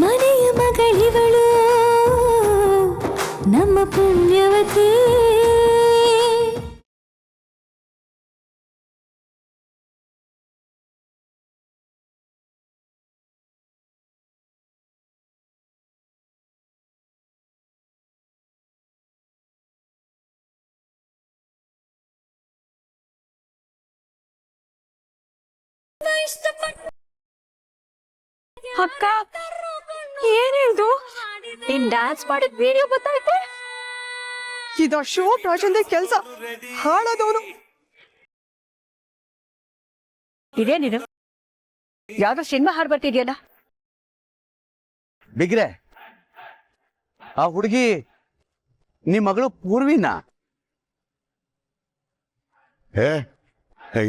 ಮನೆಯ ಮಗಳಿವಳು ನಮ್ಮ ಪುಣ್ಯವತಿ. ಅಕ್ಕ ಏನಿದು ನೀನ್ ಡ್ಯಾನ್ಸ್ ಮಾಡಿದ ವಿಡಿಯೋ ಗೊತ್ತಾಯ್ತು. ಇದ ಶೋ ಪ್ರಾಚಂದೆ ಕೆಲ್ಸ ಹಾಳಾದವನು. ಇದೇನಿದು ಯಾವ್ದೋ ಸಿನಿಮಾ ಹಾಡು ಬರ್ತಿದ್ಯಲ್ಲ. ಬಿಗ್ರೆ, ಆ ಹುಡುಗಿ ನಿಮ್ ಮಗಳು ಪೂರ್ವಿನ?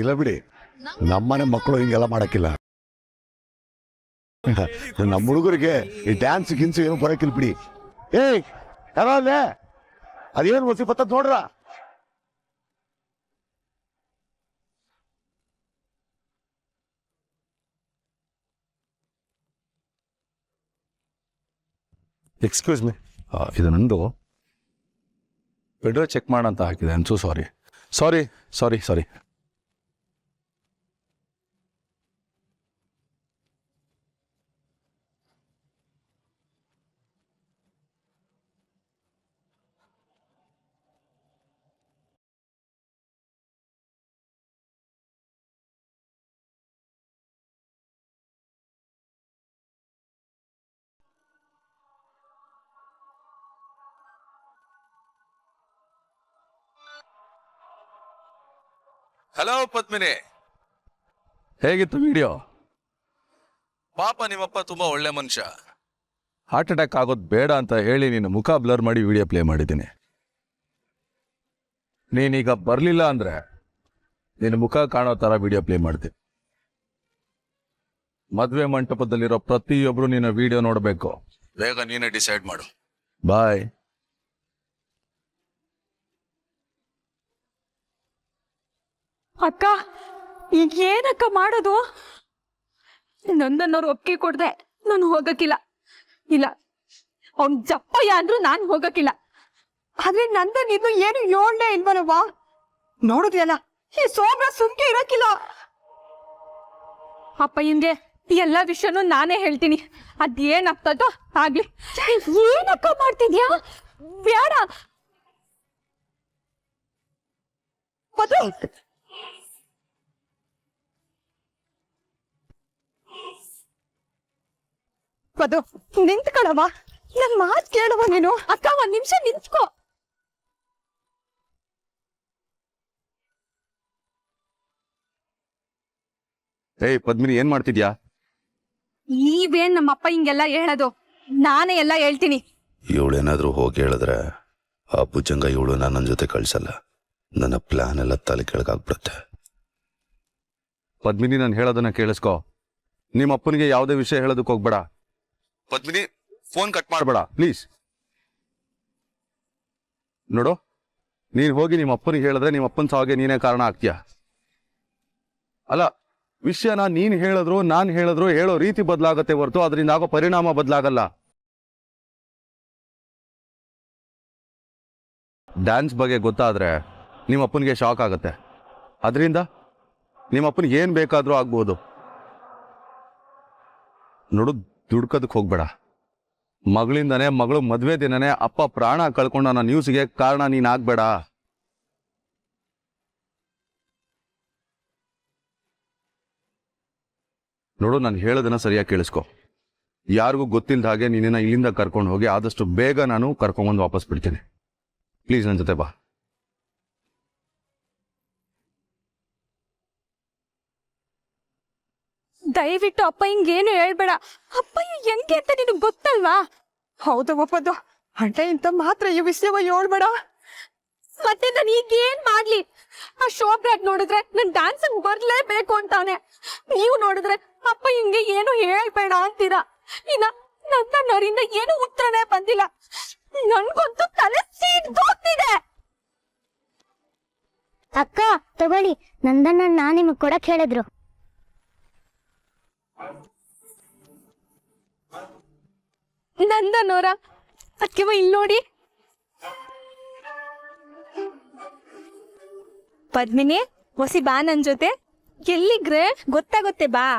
ಇಲ್ಲ ಬಿಡಿ, ನಮ್ಮನೆ ಮಕ್ಕಳು ಹಿಂಗೆಲ್ಲ ಮಾಡಕ್ಕಿಲ್ಲ. ನಮ್ಮ ಹುಡುಗರಿಗೆ ಈ ಡ್ಯಾನ್ಸ್ ಗಿನ್ಸು ಏನು ಬರಕಿಲ್ಲ ಬಿಡಿ. ಯಾರೋ ಅಲ್ಲೇ ಅದೇನು ಒಸಿ ಬತ್ತ ನೋಡ್ರ. ಎಕ್ಸ್ಕ್ಯೂಸ್ ಮೀ, ಇದು ನಂದು ವಿಡಿಯೋ ಚೆಕ್ ಮಾಡೋಂತ ಹಾಕಿದೆ. I am so sorry sorry sorry sorry. Hello Padmini, ಹೇಗಿತ್ತು ವಿಡಿಯೋ? ಪಾಪ ನಿಮ್ಮಪ್ಪ ತುಂಬಾ ಒಳ್ಳೆ ಮನುಷ್ಯ. ಹಾರ್ಟ್ ಅಟ್ಯಾಕ್ ಆಗೋದು ಬೇಡ ಅಂತ ಹೇಳಿ ನಿನ್ನ ಮುಖ ಬ್ಲರ್ ಮಾಡಿ ವಿಡಿಯೋ ಪ್ಲೇ ಮಾಡಿದ್ದೀನಿ. ನೀನೀಗ ಬರಲಿಲ್ಲ ಅಂದ್ರೆ ನಿನ್ನ ಮುಖ ಕಾಣೋ ಥರ ವಿಡಿಯೋ ಪ್ಲೇ ಮಾಡ್ತೀನಿ. ಮದುವೆ ಮಂಟಪದಲ್ಲಿರೋ ಪ್ರತಿಯೊಬ್ಬರು ನಿನ್ನ ವಿಡಿಯೋ ನೋಡಬೇಕು. ಬೇಗ ನೀನೇ ಡಿಸೈಡ್ ಮಾಡು. ಬಾಯ್. ಅಕ್ಕ ಈಗ ಏನಕ್ಕ ಮಾಡೋದು? ನಂದನ್ನವ್ರು ಒಪ್ಪಿಗೆ ಕೊಡ್ದೆ ನಾನು ಹೋಗಕ್ಕಿಲ್ಲ. ಇಲ್ಲ, ಅವ್ನ್ ಜಪ್ಪಯ್ಯ ಅಂದ್ರು ನಾನು ಹೋಗಕ್ಕಿಲ್ಲ. ಆದ್ರೆ ನಂದನ್ ಇನ್ನು ಏನು ಯೋಳ್ನೇ ಇಲ್ವಲ್ವಾ? ನೋಡುದಿಲ್ಲ, ಈ ಸೋಮ್ರ ಸುಮ್ಕೆ ಇರಕ್ಕಿಲ್ಲ. ಅಪ್ಪಯ್ಯಂಗೆ ಎಲ್ಲ ವಿಷಯನೂ ನಾನೇ ಹೇಳ್ತೀನಿ. ಅದೇನಾಗ್ತದೋ ಆಗ್ಲಿ. ಏನಕ್ಕ ಮಾಡ್ತಿದ್ಯಾ? ಬೇಡ. ಪದು ನಿಂತ್ಕೊಳವ, ನನ್ ಮಾತ್ ಕೇಳುವ ನೀನು. ಅಕ್ಕ ಒಂದ್ ನಿಮಿಷ ನಿಂತ್ಕೋ. ಏಯ್ ಪದ್ಮಿನಿ, ಏನ್ ಮಾಡ್ತಿದ್ಯಾ? ನೀವೇನ್ ನಮ್ಮಪ್ಪ ಹಿಂಗೆಲ್ಲ ಹೇಳೋದು? ನಾನೇ ಎಲ್ಲ ಹೇಳ್ತೀನಿ. ಇವಳೇನಾದ್ರೂ ಹೋಗಿ ಹೇಳಿದ್ರೆ ಆ ಭುಜಂಗ ಇವಳು ನನ್ನ ಜೊತೆ ಕಳ್ಸಲ್ಲ. ನನ್ನ ಪ್ಲಾನ್ ಎಲ್ಲ ತಲೆ ಕೆಳಗಾಗ್ಬಿಡುತ್ತೆ. ಪದ್ಮಿನಿ, ನಾನು ಹೇಳೋದನ್ನ ಕೇಳಿಸ್ಕೊ. ನಿಮ್ಮ ಅಪ್ಪನಿಗೆ ಯಾವುದೇ ವಿಷಯ ಹೇಳೋದಕ್ಕೆ ಹೋಗ್ಬೇಡ. ಪದ್ಮಿನಿ, ಫೋನ್ ಕಟ್ ಮಾಡಬೇಡ ಪ್ಲೀಸ್. ನೋಡು, ನೀನ್ ಹೋಗಿ ನಿಮ್ಮ ಅಪ್ಪನಿಗೆ ಹೇಳಿದ್ರೆ ನಿಮ್ಮ ಅಪ್ಪನ ಸಾವಿಗೆ ನೀನೇ ಕಾರಣ ಆಗ್ತೀಯ. ಅಲ್ಲ, ವಿಷಯನ ನೀನ್ ಹೇಳಿದ್ರು ನಾನ್ ಹೇಳಿದ್ರು ಹೇಳೋ ರೀತಿ ಬದಲಾಗತ್ತೆ ಹೊರತು ಅದರಿಂದ ಆಗೋ ಪರಿಣಾಮ ಬದಲಾಗಲ್ಲ. ಡ್ಯಾನ್ಸ್ ಬಗ್ಗೆ ಗೊತ್ತಾದ್ರೆ ನಿಮ್ಮ ಅಪ್ಪನಿಗೆ ಶಾಕ್ ಆಗತ್ತೆ. ಅದರಿಂದ ನಿಮ್ಮ ಅಪ್ಪನಿಗೆ ಏನ್ ಬೇಕಾದ್ರೂ ಆಗ್ಬೋದು. ನೋಡು, ದುಡ್ಕೋದಕ್ಕೆ ಹೋಗ್ಬೇಡ. ಮಗಳಿಂದನೇ, ಮಗಳು ಮದ್ವೆ ದಿನನೇ ಅಪ್ಪ ಪ್ರಾಣ ಕಳ್ಕೊಂಡ ನನ್ನ ನ್ಯೂಸ್ಗೆ ಕಾರಣ ನೀನ್ ಆಗ್ಬೇಡ. ನೋಡು, ನಾನು ಹೇಳೋದನ್ನ ಸರಿಯಾಗಿ ಕೇಳಿಸ್ಕೊ. ಯಾರಿಗೂ ಗೊತ್ತಿಲ್ಲದ ಹಾಗೆ ನೀನನ್ನ ಇಲ್ಲಿಂದ ಕರ್ಕೊಂಡು ಹೋಗಿ ಆದಷ್ಟು ಬೇಗ ನಾನು ಕರ್ಕೊಂಡ್ಬಂದು ವಾಪಸ್ ಬಿಡ್ತೀನಿ. ಪ್ಲೀಸ್ ನನ್ನ ಜೊತೆ ಬಾ. ದಯವಿಟ್ಟು ಅಪ್ಪ ಹಿಂಗೇನು ಹೇಳ್ಬೇಡ. ಅಪ್ಪಯ್ಯ ಹೆಂಗೆ ಅಂತ ನಿನಗ್ ಗೊತ್ತಲ್ವಾ? ಹೌದವ ಪದು, ಅಣ್ಣ ಇಂತ ಮಾತ್ರ ಈ ವಿಷಯವ ಹೇಳ್ಬೇಡ. ಮತ್ತೆ ನಾನು ಈಗ ಏನ್ ಮಾಡ್ಲಿ? ಆ ಶೋಭ್ರಾಗ್ ನೋಡಿದ್ರೆ ನನ್ ಡ್ಯಾನ್ಸ್ ಬರ್ಲೇಬೇಕು ಅಂತಾನೆ. ನೀವು ನೋಡಿದ್ರೆ ಅಪ್ಪ ಹಿಂಗೆ ಏನು ಹೇಳ್ಬೇಡ ಅಂತೀರಾ. ಇನ್ನ ನನ್ನವರಿಂದ ಏನು ಉತ್ತರನೇ ಬಂದಿಲ್ಲ. ನನ್ಗಂತೂ ತಲೆ ಸೀಡ್ದೋಗ್ತಿದೆ. ಅಕ್ಕ ತಗೊಳ್ಳಿ, ನಂದನ್ನ ನಿಮಗ್ ಕೊಡಕ್ ಹೇಳಿದ್ರು. ನಂದನೋರ ಅಕ್ಕಿವ ಇಲ್ಲಿ ನೋಡಿ. ಪದ್ಮಿನಿ ಹೊಸಿ ಬಾ ನನ್ ಜೊತೆ. ಎಲ್ಲಿಗ್ರೆ? ಗೊತ್ತಾಗುತ್ತೆ ಬಾ.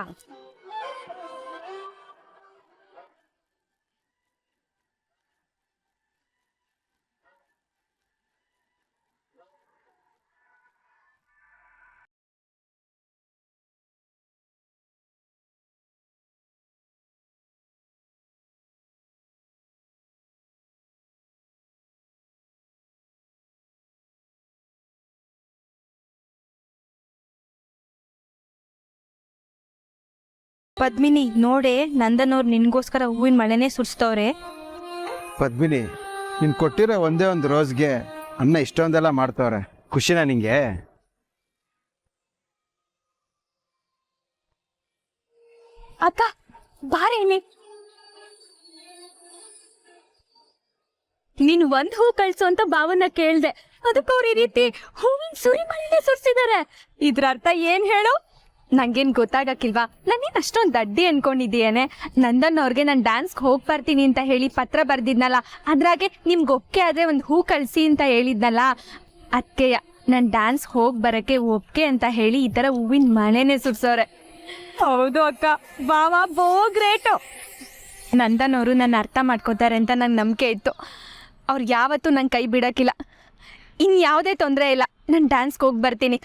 ಪದ್ಮಿನಿ ನೋಡೆ, ನಂದನವ್ರು ನಿನ್ಗೋಸ್ಕರ ಹೂವಿನ ಮಳೆನೇ ಸುರಿಸ್ತವ್ರೆ. ಪದ್ಮಿನಿ, ನೀನ್ ಕೊಟ್ಟಿರೋ ಒಂದೇ ಒಂದು ರೋಸ್ಗೆ ಅನ್ನ ಇಷ್ಟೊಂದೆಲ್ಲ ಮಾಡ್ತವ್ರೆ. ಖುಷಿನಾ ನಿಂಗೆ? ಅಕ್ಕ ಬಾರೇನೆ. ನೀನ್ ಒಂದ್ ಹೂ ಕಳ್ಸು ಅಂತ ಭಾವನ ಕೇಳ್ದೆ, ಅದಕ್ಕೆ ಅವ್ರ ಈ ರೀತಿ ಹೂವಿನ ಸುರಿಮಳೆನೇ ಸುರಿಸಿದಾರೆ. ಇದ್ರ ಅರ್ಥ ಏನ್ ಹೇಳು? ನಂಗೇನ್ ಗೊತ್ತಾಗಕ್ಕಿಲ್ವಾ? ನಾನೇನ್ ಅಷ್ಟೊಂದ್ ದಡ್ಡಿ ಅನ್ಕೊಂಡಿದ್ದೀಯೇನೆ? ನಂದನ್ ಅವ್ರಿಗೆ ನಾನ್ ಡ್ಯಾನ್ಸ್ಗೆ ಹೋಗ್ ಬರ್ತೀನಿ ಅಂತ ಹೇಳಿ ಪತ್ರ ಬರ್ದಿದ್ನಲ್ಲ, ಅದ್ರಾಗೆ ನಿಮ್ಗೆ ಒಪ್ಕೆ ಆದ್ರೆ ಒಂದ್ ಹೂ ಕಳ್ಸಿ ಅಂತ ಹೇಳಿದ್ನಲ್ಲ, ಅದಕ್ಕೆಯ ನಾನ್ ಡ್ಯಾನ್ಸ್ ಹೋಗ್ ಬರಕ್ಕೆ ಒಪ್ಕೆ ಅಂತ ಹೇಳಿ ಈ ತರ ಹೂವಿನ ಮಳೆನೇ ಸುರ್ಸೋರೆ. ಹೌದು ಅಕ್ಕ, ಬಾವಾ ಬೋ ಗ್ರೇಟು. ನಂದನ್ ಅವರು ನನ್ನ ಅರ್ಥ ಮಾಡ್ಕೋತಾರೆ ಅಂತ ನಂಗೆ ನಂಬಿಕೆ ಇತ್ತು. ಅವ್ರು ಯಾವತ್ತೂ ನಂಗೆ ಕೈ ಬಿಡಕ್ಕಿಲ್ಲ. ಇನ್ ಯಾವುದೇ ತೊಂದರೆ ಇಲ್ಲ, ನಾನು ಡ್ಯಾನ್ಸ್ಗೆ ಹೋಗಿ ಬರ್ತೀನಿ.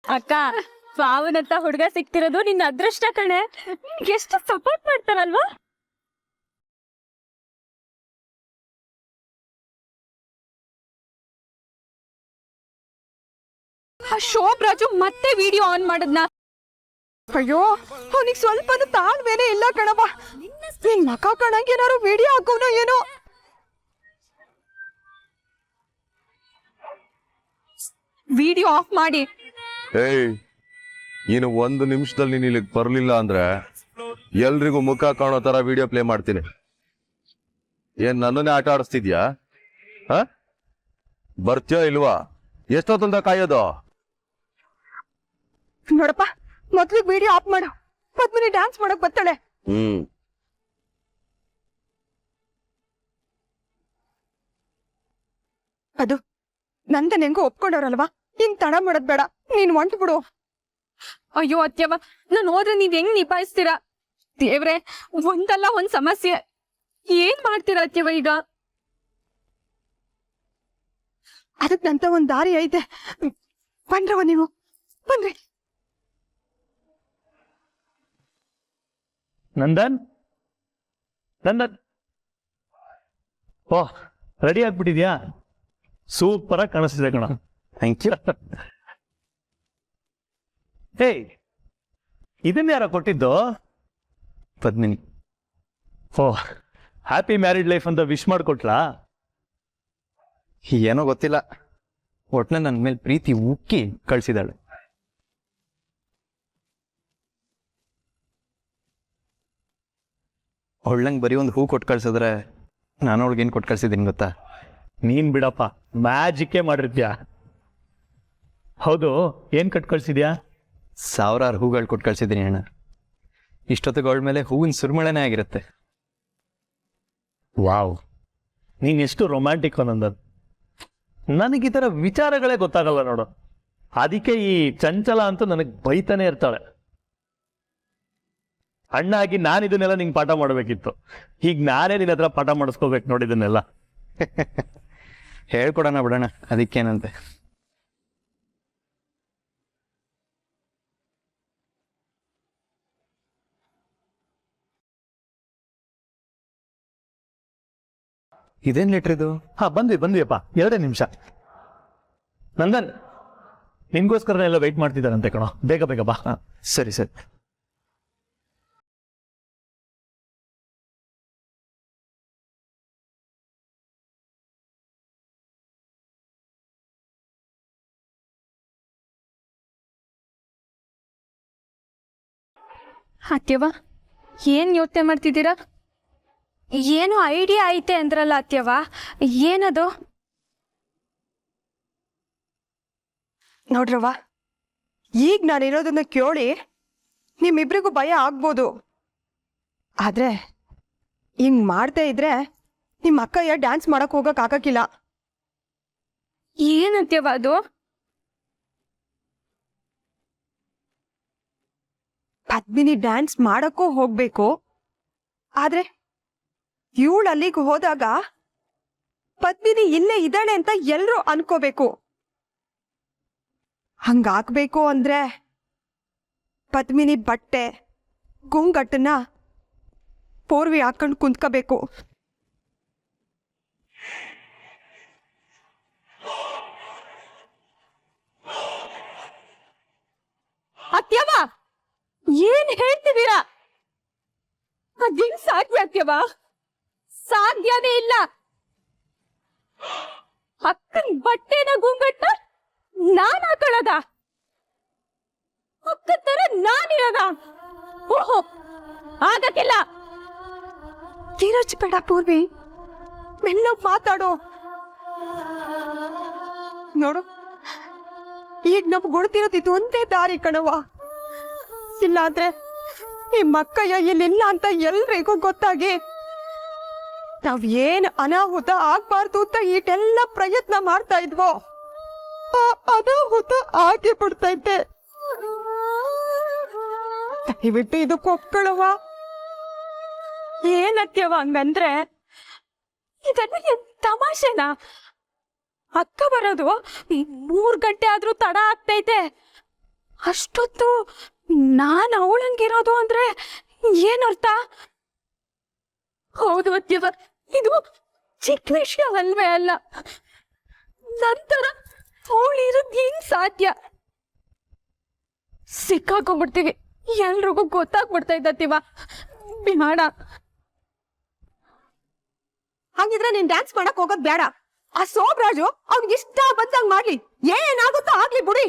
ಅಕ್ಕ, ಪಾವನತ್ತ ಹುಡುಗ ಸಿಕ್ತಿರೋದು ನಿನ್ನ ಅದೃಷ್ಟ ಕಣೆ. ಎಷ್ಟು ಸಪೋರ್ಟ್ ಮಾಡ್ತಾನಲ್ವಾ? ಆ ಶೋಭರಾಜು ಮತ್ತೆ ವಿಡಿಯೋ ಆನ್ ಮಾಡದ್ನ. ಅಯ್ಯೋ, ಅವನಿಗೆ ಸ್ವಲ್ಪ ತಾಳ್ಮೇನೆ ಇಲ್ಲ ಕಣವ. ನಿನ್ ಮಕ ಕಣಂಗೆ ಏನಾರು ವಿಡಿಯೋ ಹಾಕೋನೋ ಏನೋ. ವಿಡಿಯೋ ಆಫ್ ಮಾಡಿ. ಏಯ್, ನೀನು 1 ನಿಮಿಷದಲ್ಲಿ ನೀನು ಇಲ್ಲಿಗೆ ಬರಲಿಲ್ಲ ಅಂದ್ರೆ ಎಲ್ರಿಗೂ ಮುಖ ಕಾಣೋ ತರ ವಿಡಿಯೋ ಪ್ಲೇ ಮಾಡ್ತೀನಿ. ಏನ್ ನನ್ನನ್ನೇ ಆಟ ಆಡಿಸ್ತಿದ್ಯಾ? ಬರ್ತೀಯೋ ಇಲ್ವಾ? ಎಷ್ಟೊತ್ತಂತ ಕಾಯೋದು? ನೋಡಪ್ಪ, ಮೊದ್ಲಿಗೆ ವಿಡಿಯೋ ಆಫ್ ಮಾಡು. ಪದ್ಮಿನಿ ಡ್ಯಾನ್ಸ್ ಮಾಡಕ್ ಬರ್ತಾಳೆ. ಅದು ನಂದನ್ ಹೆಂಗೋ ಒಪ್ಕೊಂಡವ್ರಲ್ವಾ, ಇನ್ ತಡ ಮಾಡೋದ್ ಬೇಡ, ನೀನ್ ಹೊಂಟ್ ಬಿಡು. ಅಯ್ಯೋ ಅತ್ಯವ, ನಾನು ಹೋದ್ರೆ ನೀವ್ ಹೆಂಗ್ ನಿಭಾಯಿಸ್ತೀರಾ? ದೇವ್ರೆ, ಒಂದಲ್ಲ ಒಂದ್ ಸಮಸ್ಯೆ. ಏನ್ ಮಾಡ್ತೀರಾ ಅತ್ಯವ ಈಗ? ಅದಕ್ಕಂತ ಒಂದ್ ದಾರಿ ಐತೆ. ಬನ್ರವ ನೀವು, ಬನ್ರಿ. ನಂದನ್, ನಂದನ್, ಓ ರೆಡಿ ಆಗ್ಬಿಟ್ಟಿದ್ಯಾ? ಸೂಪರ್ ಆಗಿ ಕಾಣಿಸ್ತಿದೆ ಕಣ. Thank you. ಹೇಯ್, ಇದನ್ನ ಯಾರ ಕೊಟ್ಟಿದ್ದು? ಪದ್ಮಿನಿ. ಓ, ಹ್ಯಾಪಿ ಮ್ಯಾರಿಡ್ ಲೈಫ್ ಅಂತ ವಿಶ್ ಮಾಡಿಕೊಟ್ಲಾ? ಏನೋ ಗೊತ್ತಿಲ್ಲ, ಒಟ್ನ ನನ್ನ ಮೇಲೆ ಪ್ರೀತಿ ಉಕ್ಕಿ ಕಳ್ಸಿದಾಳೆ. ಅವಳಂಗೆ ಬರೀ ಒಂದು ಹೂ ಕೊಟ್ಟು ಕಳ್ಸಿದ್ರೆ ನಾನು ಅವಳಿಗೆ ಏನು ಕೊಟ್ಟು ಕಳ್ಸಿದ್ದೀನಿ ಗೊತ್ತಾ? ನೀನ್ ಬಿಡಪ್ಪ, ಮ್ಯಾಜಿಕ್ಕೇ ಮಾಡಿರ್ತ್ಯಾ. ಹೌದು, ಏನ್ ಕಟ್ ಕಳ್ಸಿದ್ಯಾ? 1000 ಹೂಗಳು ಕೊಟ್ಟು ಕಳ್ಸಿದ್ದೀನಿ ಅಣ್ಣ. ಇಷ್ಟೊತ್ತಿಗೆ ಅವಳ ಮೇಲೆ ಹೂವಿನ ಸುರಿಮಳೆನೇ ಆಗಿರುತ್ತೆ. ವಾವ್, ನೀನ್ ಎಷ್ಟು ರೊಮ್ಯಾಂಟಿಕ್ ನಂದನ್. ನನಗೆ ಈ ಥರ ವಿಚಾರಗಳೇ ಗೊತ್ತಾಗಲ್ಲ ನೋಡು. ಅದಕ್ಕೆ ಈ ಚಂಚಲ ಅಂತೂ ನನಗೆ ಬೈತಾನೆ ಇರ್ತಾಳೆ. ಅಣ್ಣ ಆಗಿ ನಾನು ಇದನ್ನೆಲ್ಲ ನಿಂಗೆ ಪಾಠ ಮಾಡಬೇಕಿತ್ತು. ಈಗ ನಾನೇ ನಿನ್ನ ಹತ್ರ ಪಾಠ ಮಾಡಿಸ್ಕೋಬೇಕು ನೋಡಿದನ್ನೆಲ್ಲ. ಹೇಳ್ಕೊಡೋಣ ಬಿಡೋಣ, ಅದಕ್ಕೇನಂತೆ. ಇದೇನ್ ಲೆಟ್ರ್ ಇದು? ಹಾ ಬಂದ್ವಿಯಪ್ಪ, 2 ನಿಮಿಷ. ನಂದನ್, ನಿನ್ಗೋಸ್ಕರ ಎಲ್ಲ ವೆಯ್ಟ್ ಮಾಡ್ತಿದ್ದಾರಂತೆ ಕಣೋ, ಬೇಗ ಬೇಗ ಬಾ. ಸರಿ ಸರಿ. ಅತ್ಯವ, ಏನ್ ಯೋಚನೆ ಮಾಡ್ತಿದ್ದೀರಾ? ಏನು ಐಡಿಯಾ ಐತೆ ಅಂದ್ರಲ್ಲ ಅತ್ಯವ, ಏನದು? ನೋಡ್ರವ್ವ, ಈಗ ನಾನಿರೋದನ್ನ ಕೇಳಿ ನಿಮ್ಮಿಬ್ರಿಗೂ ಭಯ ಆಗ್ಬೋದು. ಆದ್ರೆ ಹಿಂಗ್ ಮಾಡ್ತಾ ಇದ್ರೆ ನಿಮ್ಮ ಅಕ್ಕಯ್ಯ ಡ್ಯಾನ್ಸ್ ಮಾಡಕ್ ಹೋಗಕ್ ಆಗಕ್ಕಿಲ್ಲ. ಏನತ್ಯವ ಅದು? ಪದ್ಮಿನಿ ಡ್ಯಾನ್ಸ್ ಮಾಡಕ್ಕೂ ಹೋಗ್ಬೇಕು, ಆದ್ರೆ ಇವಳು ಅಲ್ಲಿಗೆ ಹೋದಾಗ ಪದ್ಮಿನಿ ಇಲ್ಲೇ ಇದ್ದಾಳೆ ಅಂತ ಎಲ್ರೂ ಅನ್ಕೋಬೇಕು. ಹಂಗಾಗ್ಬೇಕು ಅಂದ್ರೆ ಪದ್ಮಿನಿ ಬಟ್ಟೆ ಗುಂಗಟ್ಟನ್ನ ಪೂರ್ವಿ ಹಾಕೊಂಡು ಕುಂತ್ಕೋಬೇಕು. ಅತ್ಯವ, ಏನ್ ಹೇಳ್ತಿದ್ದೀರಾ? ಅದೇನ್ ಸಾಧ್ಯ ಅತ್ಯವ? ಸಾಧ್ಯನೇ ಇಲ್ಲ. ಅಕ್ಕನ್ ಬಟ್ಟೆನ ಗುಂಗಟ್ಟ ನಾನ್ ಹಾಕೊಳ್ಳೋದ? ಅಕ್ಕನ್ ತರ ನಾನಿರೋದ? ಓಹೋ, ಆಗಕ್ಕಿಲ್ಲ. ಧೀರಜ್ ಬೇಡ ಪೂರ್ವಿ, ಮೆಲ್ಲ ಮಾತಾಡೋ. ನೋಡು, ಈಗ ನಮ್ಗೆ ಗುಡ್ತಿರೋದು ಇದು ಒಂದೇ ದಾರಿ ಕಣವ. ಇಲ್ಲಾಂದ್ರೆ ನಿಮ್ಮ ಅಕ್ಕಯ್ಯ ಇಲ್ಲಿಲ್ಲ ಅಂತ ಎಲ್ರಿಗೂ ಗೊತ್ತಾಗಿ ನಾವ್ ಏನ್ ಅನಾಹುತ ಆಗ್ಬಾರ್ದು ಅಂತ ಈಟೆಲ್ಲ ಪ್ರಯತ್ನ ಮಾಡ್ತಾ ಇದ್ವೋ ಆ ಅನಾಹುತ ಆಗಿ ಬಿಡ್ತೈತೆ. ದಯವಿಟ್ಟು ಇದಕ್ಕೆ ಒಪ್ಕೊಳ್ಳವ. ಏನತ್ಯವ ಹಂಗಂದ್ರೆ? ಇದನ್ನ ಏನ್ ತಮಾಷೆನಾ? ಅಕ್ಕ ಬರೋದು 3 ಗಂಟೆ ಆದ್ರೂ ತಡ ಆಗ್ತೈತೆ. ಅಷ್ಟೊತ್ತು ನಾನ್ ಅವಳಂಗಿರೋದು ಅಂದ್ರೆ ಏನರ್ಥ? ಹೌದು ಅತ್ಯವ, ಇದು ಚಿಕ್ಕ ವಿಷಯ ಅಲ್ವೇ ಅಲ್ಲ. ನಂತರ ಅವಳಿರೋದು ಹೆಂಗ್ ಸಾಧ್ಯ? ಸಿಕ್ಕಾಕೊಂಡ್ಬಿಡ್ತೀವಿ, ಎಲ್ರಿಗೂ ಗೊತ್ತಾಗ್ಬಿಡ್ತೈತತ್ತೀವ. ಬೇಡ. ಹಂಗಿದ್ರೆ ನೀನ್ ಡ್ಯಾನ್ಸ್ ಮಾಡಕ್ ಹೋಗೋದ್ ಬೇಡ. ಆ ಸೋಬ್ರಾಜು ಅವ್ನಿಗೆ ಇಷ್ಟ ಬಂದಂಗ್ ಮಾಡ್ಲಿ, ಏನಾಗುತ್ತೋ ಆಗ್ಲಿ ಬಿಡಿ.